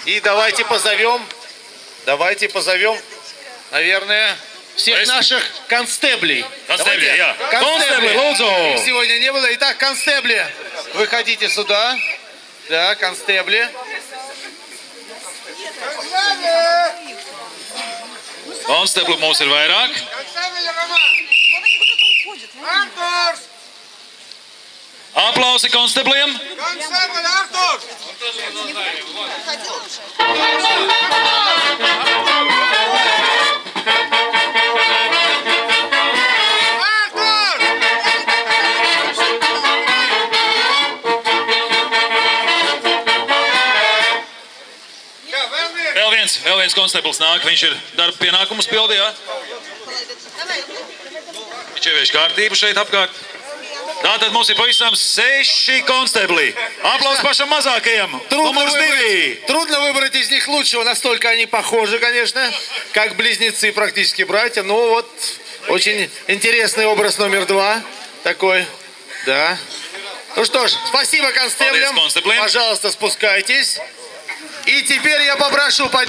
И давайте позовем, наверное, всех наших констеблей. Констебли, я. Констебли, лūdzu. их сегодня не было. Итак, констебли, выходите сюда. Да, констебли. Konstebli mums ir vairāk. Aplausi konstebliem. Vēl viens konsteblis nāk, viņš ir darba pienākumus pildījā. Viņš ievieš kārtību šeit apkārt. Tātad mums ir pavisam 6 konstebli. Aplausi pašam mazākajam. Numurs 2. Трудно выбрать из них лучшего, настолько они похожи, конечно, как близнецы, практически братья. Но вот очень интересный образ номер 2 такой, да. Ну что ж, спасибо констеблям. Пожалуйста, спускайтесь. И теперь я попрошу поднять.